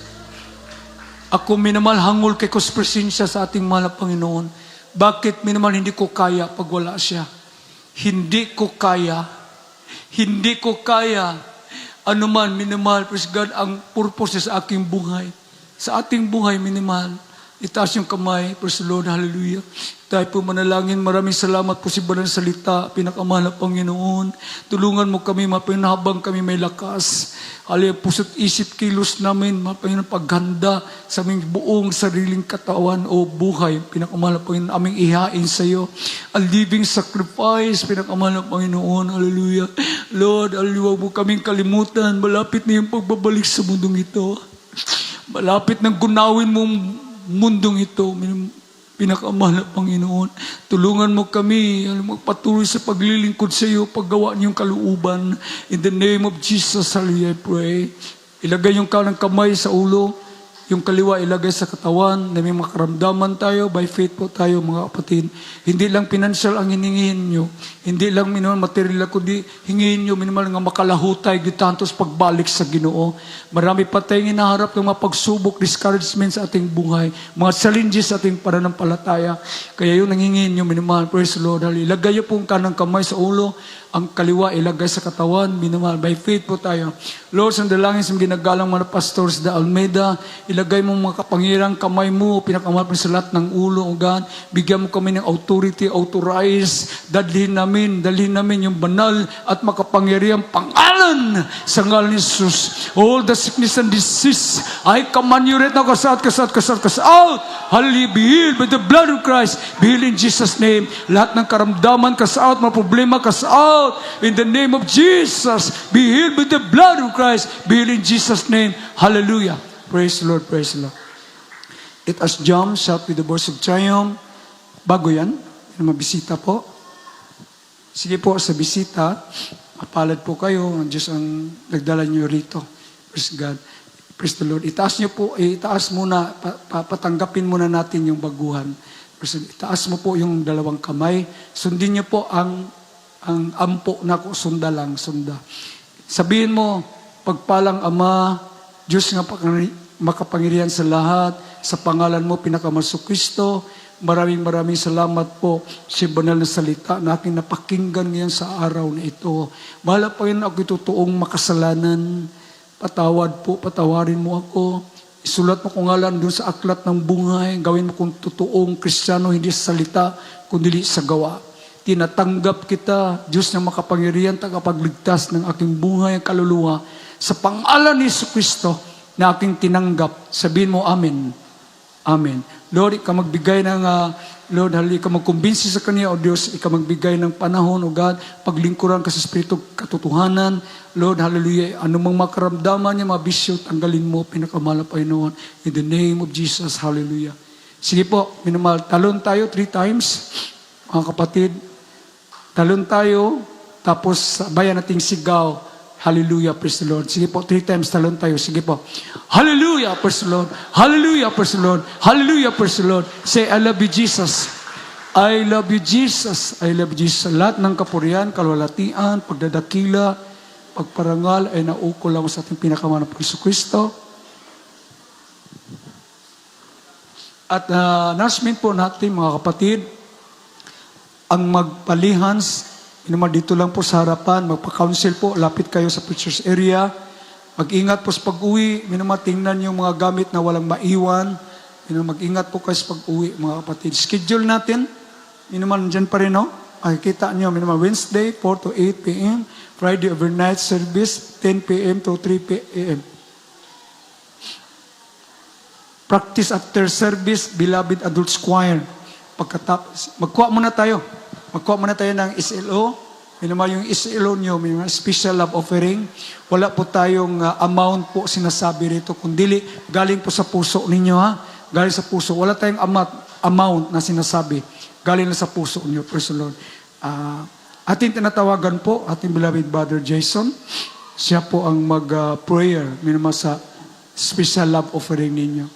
Ako, minamahal, hangul kay ko sa presensya sa ating mahal na Panginoon. Bakit, minamahal, hindi ko kaya pag wala siya? Hindi ko kaya. Hindi ko kaya. Ano man, minamahal, praise God, ang purpose sa aking buhay. Sa ating buhay, minamahal. Itaas yung kamay, praise the Lord, hallelujah. Tayo po manalangin, maraming salamat po si Banal na Salita, pinakamahal na Panginoon. Tulungan mo kami, mapinhabang kami may lakas. Halaya, puso't isip, kilos namin, Panginoon, paghanda sa aming buong sariling katawan o buhay. Pinakamahal na Panginoon, aming ihain sa iyo. A living sacrifice, pinakamahal na Panginoon. Hallelujah. Lord, aliwag mo kaming kalimutan. Malapit na yung pagbabalik sa mundong ito. Malapit ng gunawin mong mundong ito. Pinakamahal na Panginoon. Tulungan mo kami, magpatuloy sa paglilingkod sa iyo, paggawa niyong kalooban. In the name of Jesus, hallelujah, I pray. Ilagay yung kanang kamay sa ulo, yung kaliwa ilagay sa katawan, na may makaramdaman tayo, by faith po tayo mga kapatid. Hindi lang financial ang hiningihin nyo, hindi lang minimal material, kundi hingihin nyo minimal nga makalahutay, gitantos pagbalik sa Ginoo. Marami pa tayong inaharap ng mga pagsubok, discouragement sa ating buhay, mga challenges sa ating pananampalataya. Kaya yung nangingihin nyo minimal, praise the Lord, ilagay nyo pong kanang kamay sa ulo, ang kaliwa ilagay sa katawan, minimal, by faith po tayo. Lord, sandalangin sa ginagalang mga pastors da Almeida, ilagay mo mga kapangirang kamay mo, pinakamahal po sa lahat ng ulo, o God, bigyan mo kami ng authority, authorize, dalhin namin yung banal at makapangyarihang pangalan sa ngalan ni Jesus. All the sickness and disease, I command you right now, out. Hallelujah, be healed by the blood of Christ. Be healed in Jesus' name. Lahat ng karamdaman, out. Mga problema, out. In the name of Jesus, be healed with the blood of Christ. Be healed in Jesus' name. Hallelujah. Praise the Lord, praise the Lord. Let us jump, shout with the voice of triumph. Bago yan, may mabisita po. Sige po, sa bisita, mapalad po kayo. Ang Diyos ang nagdala niyo rito. Praise God. Praise the Lord. Itaas niyo po, itaas muna, patanggapin muna natin yung baguhan. Itaas mo po yung dalawang kamay. Sundin niyo po ang ampo na ko, sunda lang, sunda. Sabihin mo, pagpalang Ama, Diyos nga makapangyarihan sa lahat, sa pangalan mo, pinakamasok Kristo, maraming salamat po sa banal na salita na aking napakinggan ngayon sa araw na ito. Bahala pa rin ako totoong makasalanan. Patawarin mo ako. Isulat mo kong ngalan doon sa aklat ng buhay. Gawin mo kong totoong Kristiyano, hindi sa salita, kundi sa gawa. Tinatanggap kita, Diyos na makapangyarihan, tagapagligtas ng aking buhay, kaluluwa, sa pangalan ni Jesucristo na aking tinanggap. Sabihin mo, Amen. Amen. Lord, ikaw magbigay ng, Lord, ikaw magkumbinsi sa Kanya, o Diyos, ikaw magbigay ng panahon, o God, paglingkuran ka sa Espiritu katotohanan. Lord, hallelujah, anumang makaramdaman niya, mabisyo, tanggalin mo, pinakamahal na Panginoon. In the name of Jesus, hallelujah. Sige po, minamahal, talon tayo 3 times, mga kapatid. Talon tayo, tapos sabayan nating sigaw, hallelujah, praise the Lord. Sige po, 3 times talon tayo. Sige po. Hallelujah, praise the Lord. Hallelujah, praise the Lord. Hallelujah, praise the Lord. Say, I love you, Jesus. I love you, Jesus. I love you, Jesus. Lahat ng kapurihan, kalwalatian, pagdadakila, pagparangal, ay nauko lang sa ating pinakamahal na Jesucristo. At announcement po natin, mga kapatid, ang magpalihans, dito lang po sa harapan, magpa-counsel po, lapit kayo sa preacher's area. Mag-ingat po sa pag-uwi, tingnan yung mga gamit na walang maiwan. Mag-ingat po kayo sa pag-uwi, mga kapatid. Schedule natin, dyan pa rin, no? Makikita nyo, Wednesday, 4 to 8 p.m., Friday overnight service, 10 p.m. to 3 p.m. Practice after service, beloved adults choir. Pagkatapos, magkuha muna tayo ng SLO. Yung SLO nyo, may special love offering. Wala po tayong amount po sinasabi rito. Kundi galing po sa puso ninyo, ha? Galing sa puso. Wala tayong amount na sinasabi. Galing na sa puso nyo. Praise the Lord. Ating tinatawagan po, ating beloved brother Jason. Siya po ang mag-prayer sa special love offering ninyo.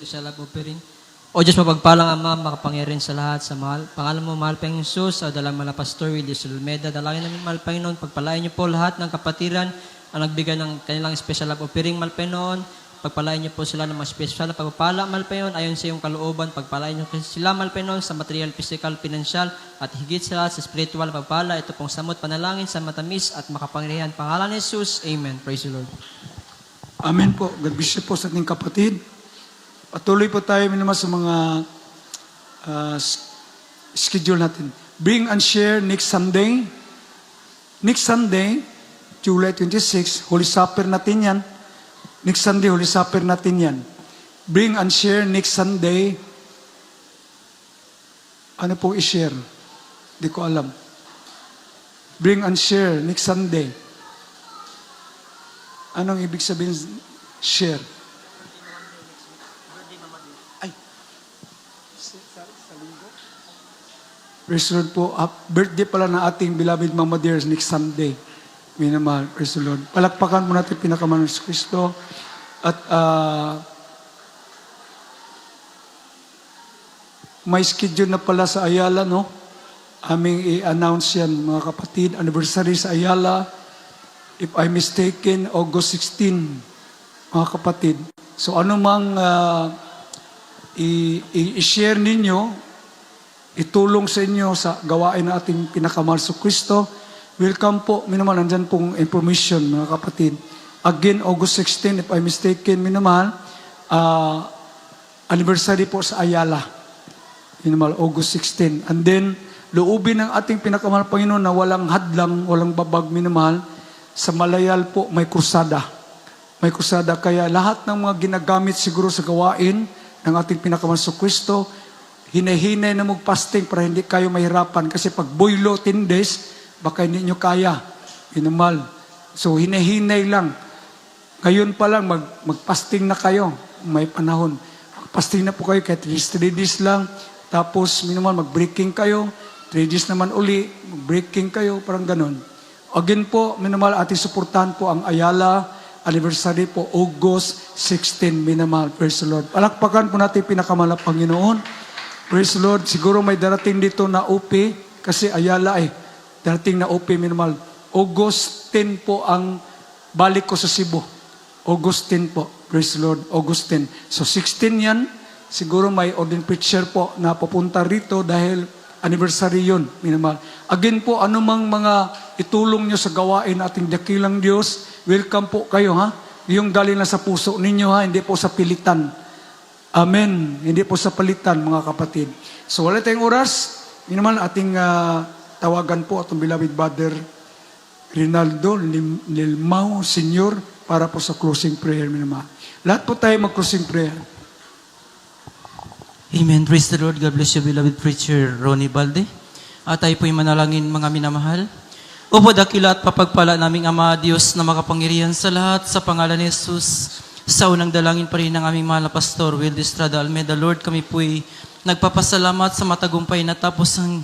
Special love offering. O Diyos, mapagpalang Ama, makapangyarihan sa lahat, sa pangalan mo, mahal Panginoon Jesus, sa dalang mga pastor, Willie Sulmeda, dalangin namin, mahal Panginoon, pagpalain niyo po lahat ng kapatiran ang nagbigay ng kanilang special love offering, mahal Panginoon, pagpalain niyo po sila ng mga special na pagpapala, mahal Panginoon, ayon sa iyong kalooban, pagpalain niyo sila, mahal Panginoon, sa material, physical, financial, at higit sa lahat, sa spiritual pagpapala, ito pong samot panalangin sa matamis at makapangyarihan, pangalan ni Jesus, Amen. Praise the Lord. Amen po. God bless you po sa ating kapatid. Patuloy po tayo naman sa mga schedule natin. Bring and share next Sunday. Next Sunday, July 26, Holy Supper natin yan. Next Sunday, Holy Supper natin yan. Bring and share next Sunday. Ano po i-share? Di ko alam. Bring and share next Sunday. Anong ibig sabihin share? Ay. Praise the Lord po. Birthday pala na ating beloved Mama Dear next Sunday. Minamahal. Praise the Lord. Palakpakan mo natin pinakaman ng Kristo. At may schedule na pala sa Ayala, no? Aming i-announce yan, mga kapatid. Anniversary sa Ayala. If I'm mistaken, August 16, mga kapatid. So ano mang i-share ninyo, itulong sa inyo sa gawain ng ating pinakamahal sa Kristo. Welcome po, minamahal, nandyan pong information, mga kapatid. Again, August 16, if I'm mistaken, minamahal, anniversary po sa Ayala. Minamahal, August 16. And then, loobin ng ating pinakamahal Panginoon na walang hadlang, walang babag, minamahal, sa Malayal po, may krusada. May krusada. Kaya lahat ng mga ginagamit siguro sa gawain ng ating pinakamahal sa Kristo, hinahinay na mag-fasting para hindi kayo mahirapan. Kasi pag boylo 10 days, baka hindi nyo kaya. Minamahal. So, hinahinay lang. Ngayon pa lang, mag-fasting na kayo. May panahon. Mag-fasting na po kayo kahit 3 days lang. Tapos, minamahal, mag-breaking kayo. 3 days naman uli, mag-breaking kayo. Parang ganon. Again po, minamahal, ating suportahan po ang Ayala anniversary po, August 16, minamahal. Praise the Lord. Palakpakan po natin pinakamahal na Panginoon. Praise the Lord. Siguro may darating dito na OP, kasi Ayala darating na OP, minamahal. August 10 po ang balik ko sa Cebu. August 10 po. Praise the Lord. August 10. So 16 yan. Siguro may ordained preacher po na pupunta rito dahil anniversary yun, minamahal. Again po, anumang mga itulong nyo sa gawain ating dakilang Diyos, welcome po kayo, ha? Yung galing na sa puso ninyo, ha? Hindi po sa pilitan. Amen. Hindi po sa palitan, mga kapatid. So, wala tayong oras. Minamahal, ating tawagan po atong beloved brother Rinaldo Lilmao Senior para po sa closing prayer, minamahal. Lahat po tayo mag-closing prayer. Amen. Praise the Lord. God bless you, beloved preacher Ronnie Balde. At tayo po'y manalangin, mga minamahal. Opo, dakila at papagpala naming Ama, Diyos na makapangyarihan sa lahat, sa pangalan ni Jesus, sa unang dalangin pa rin ng aming mahal na pastor, Will Estrada Almeda. Lord, kami po'y nagpapasalamat sa matagumpay na tapos ng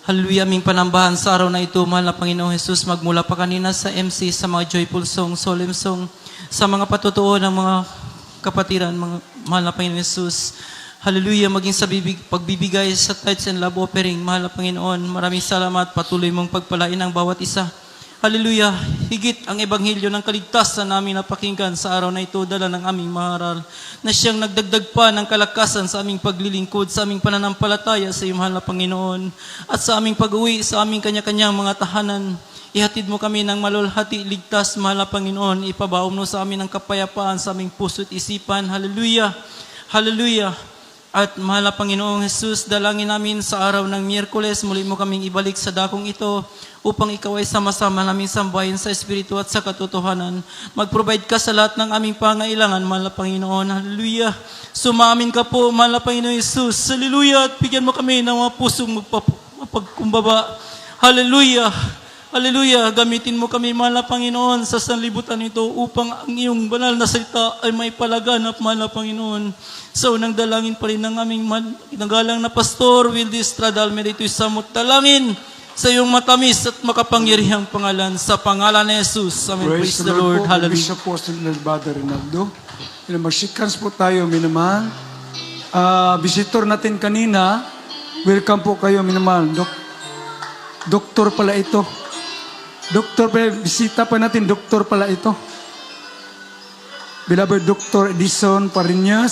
hallelujah aming panambahan sa araw na ito, mahal na Panginoong Jesus, magmula pa kanina sa MC, sa mga joyful song, solemn song, sa mga patutuo ng mga kapatiran, mga mahal na Panginoong Jesus. Hallelujah, maging sa pagbibigay sa tithes and love offering. Mahal na Panginoon, maraming salamat. Patuloy mong pagpalain ang bawat isa. Hallelujah, higit ang ebanghelyo ng kaligtasan namin napakinggan sa araw na ito, dala ng aming maharal, na siyang nagdagdag pa ng kalakasan sa aming paglilingkod, sa aming pananampalataya sa iyong mahal na Panginoon, at sa aming pag-uwi sa aming kanya-kanyang mga tahanan. Ihatid mo kami ng malulhati, ligtas, mahal na Panginoon. Ipabaom mo sa amin ang kapayapaan sa aming puso at isipan. Hallelujah, hallelujah. At mahal na Panginoong Jesus, dalangin namin sa araw ng Miyerkules, muli mo kaming ibalik sa dakong ito upang ikaw ay sama-sama namin sambahin sa Espiritu at sa katotohanan. Mag-provide ka sa lahat ng aming pangailangan, mahal na Panginoon. Hallelujah. Sumamin ka po, mahal na Panginoong Jesus. Hallelujah. At bigyan mo kami ng mga pusong magpagkumbaba. Hallelujah. Hallelujah. Gamitin mo kami, mahal na Panginoon, sa sanlibutan ito upang ang iyong banal na salita ay may palaganap, mahal na Panginoon. Sa unang dalangin pa rin ng aming kinagalang na pastor, Will Estrada Almeda, ito'y samot dalangin sa iyong matamis at makapangyarihang pangalan, sa pangalan ni Jesus. Amen. Praise the Lord. Po, Hallelujah. Bishop Apostle Brother Rinaldo. Mag-shikans po tayo, minamahal. Visitor natin kanina, welcome po kayo, minamahal. Doktor pala ito. Doktor pala, bisita pa natin, doktor pala ito. Beloved Dr. Edison Parinas.